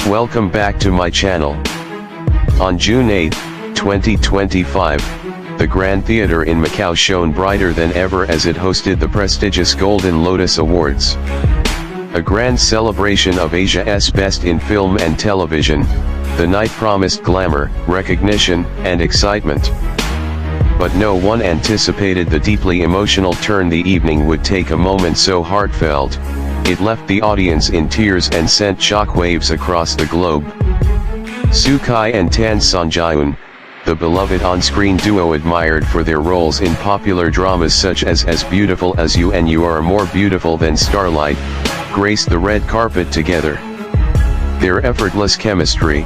Welcome back to my channel. On June 8, 2025, the Grand Theater in Macau shone brighter than ever as it hosted the prestigious Golden Lotus Awards. A grand celebration of Asia's best in film and television, the night promised glamour, recognition, and excitement. But no one anticipated the deeply emotional turn the evening would take. A moment so heartfelt, it left the audience in tears and sent shockwaves across the globe. Sukai and Tan Songyun, the beloved on-screen duo admired for their roles in popular dramas such as As Beautiful as You and You Are More Beautiful Than Starlight, graced the red carpet together. Their effortless chemistry,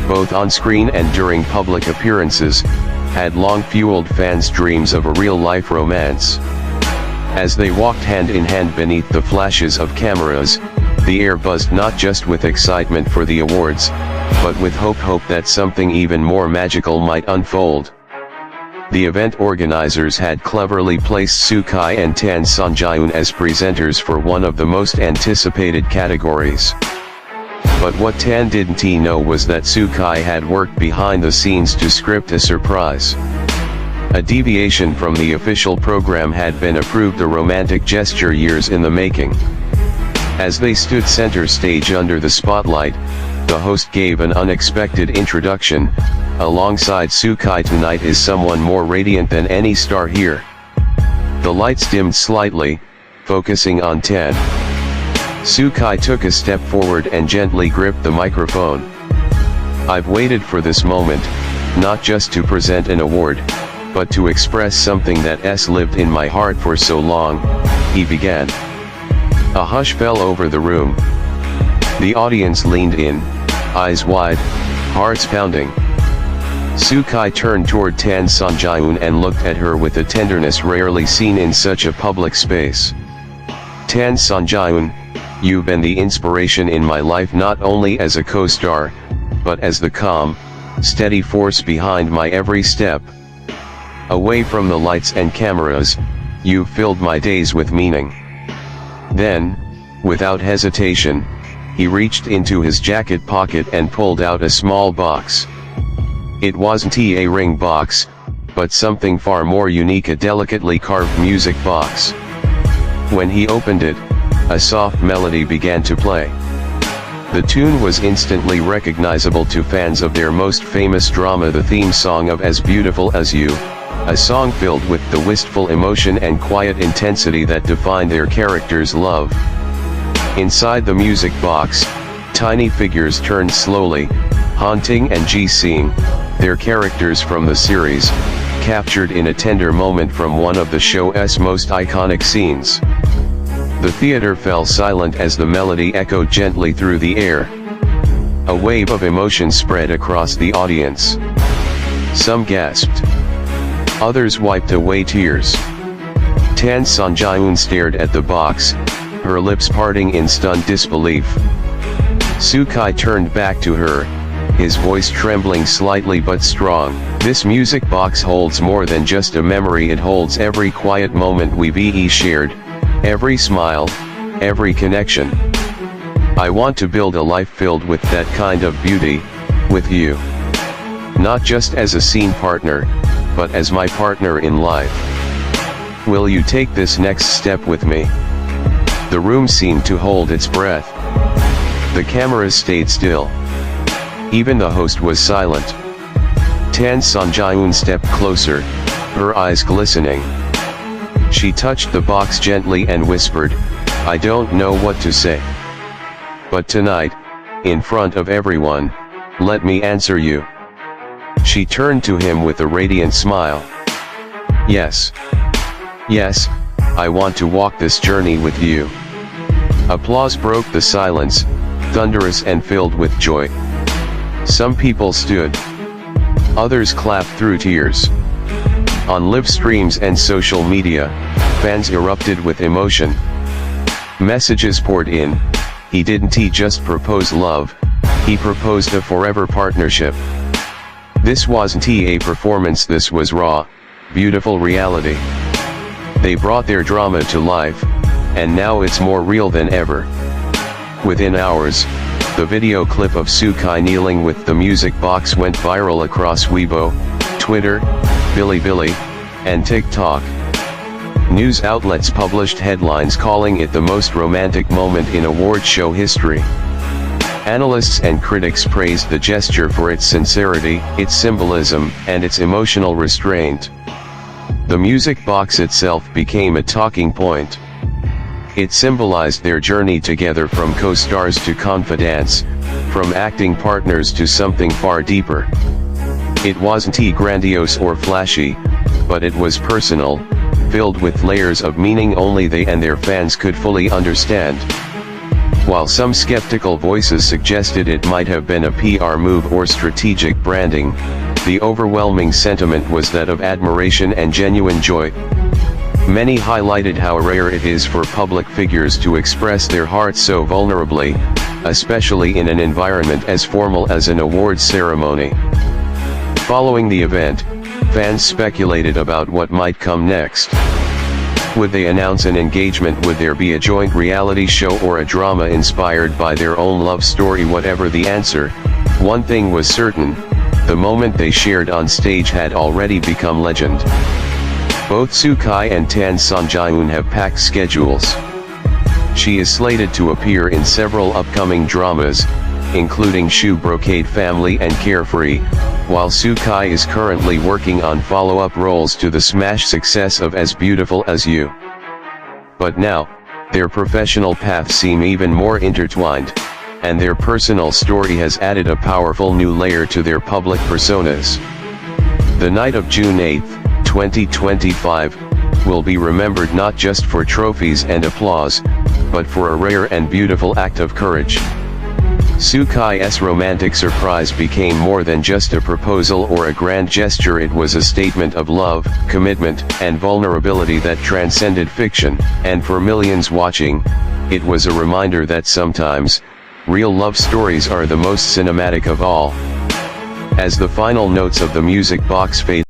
both on-screen and during public appearances, had long fueled fans' dreams of a real-life romance. As they walked hand-in-hand beneath the flashes of cameras, the air buzzed not just with excitement for the awards, but with hope that something even more magical might unfold. The event organizers had cleverly placed Sukai and Tan Songyun as presenters for one of the most anticipated categories. But what Tan didn't know was that Sukai had worked behind the scenes to script a surprise. A deviation from the official program had been approved, a romantic gesture years in the making. As they stood center stage under the spotlight, the host gave an unexpected introduction. Alongside Sukai tonight is someone more radiant than any star here. The lights dimmed slightly, focusing on Tan. Sukai took a step forward and gently gripped the microphone. "I've waited for this moment, not just to present an award, but to express something that's lived in my heart for so long," he began. A hush fell over the room. The audience leaned in, eyes wide, hearts pounding. Sukai turned toward Tan Songyun and looked at her with a tenderness rarely seen in such a public space. "Tan Songyun, you've been the inspiration in my life, not only as a co-star, but as the calm, steady force behind my every step. Away from the lights and cameras, you've filled my days with meaning." Then, without hesitation, he reached into his jacket pocket and pulled out a small box. It wasn't a ring box, but something far more unique, a delicately carved music box. When he opened it, a soft melody began to play. The tune was instantly recognizable to fans of their most famous drama, the theme song of As Beautiful as You, a song filled with the wistful emotion and quiet intensity that defined their characters' love. Inside the music box, tiny figures turned slowly, haunting and seeing their characters from the series, captured in a tender moment from one of the show's most iconic scenes. The theater fell silent as the melody echoed gently through the air. A wave of emotion spread across the audience. Some gasped. Others wiped away tears. Tan Songyun stared at the box, her lips parting in stunned disbelief. Sukai turned back to her, his voice trembling slightly but strong. "This music box holds more than just a memory, it holds every quiet moment we've shared, every smile, every connection. I want to build a life filled with that kind of beauty, with you. Not just as a scene partner, but as my partner in life. Will you take this next step with me?" The room seemed to hold its breath. The cameras stayed still. Even the host was silent. Tan Songyun stepped closer, her eyes glistening. She touched the box gently and whispered, "I don't know what to say. But tonight, in front of everyone, let me answer you." She turned to him with a radiant smile. Yes, I want to walk this journey with you." Applause broke the silence, thunderous and filled with joy. Some people stood. Others clapped through tears. On live streams and social media, fans erupted with emotion. Messages poured in. He didn't just propose love, he proposed a forever partnership. This wasn't a performance, this was raw, beautiful reality. They brought their drama to life, and now it's more real than ever. Within hours, The video clip of Sukai kneeling with the music box went viral across Weibo, Twitter, Bilibili, and TikTok. News outlets published headlines calling it the most romantic moment in award show history. Analysts and critics praised the gesture for its sincerity, its symbolism, and its emotional restraint. The music box itself became a talking point. It symbolized their journey together from co-stars to confidants, from acting partners to something far deeper. It wasn't grandiose or flashy, but it was personal, filled with layers of meaning only they and their fans could fully understand. While some skeptical voices suggested it might have been a PR move or strategic branding, the overwhelming sentiment was that of admiration and genuine joy. Many highlighted how rare it is for public figures to express their hearts so vulnerably, especially in an environment as formal as an awards ceremony. Following the event, fans speculated about what might come next. Would they announce an engagement? Would there be a joint reality show or a drama inspired by their own love story? Whatever the answer, one thing was certain: the moment they shared on stage had already become legend. Both Sukai and Songyun have packed schedules. She is slated to appear in several upcoming dramas, including Shoe Brocade Family and Carefree, while Sukai is currently working on follow-up roles to the smash success of As Beautiful as You. But now, their professional paths seem even more intertwined, and their personal story has added a powerful new layer to their public personas. The night of June 8, 2025, will be remembered not just for trophies and applause, but for a rare and beautiful act of courage. Sukai's romantic surprise became more than just a proposal or a grand gesture. It was a statement of love, commitment, and vulnerability that transcended fiction, and for millions watching, it was a reminder that sometimes, real love stories are the most cinematic of all. As the final notes of the music box fade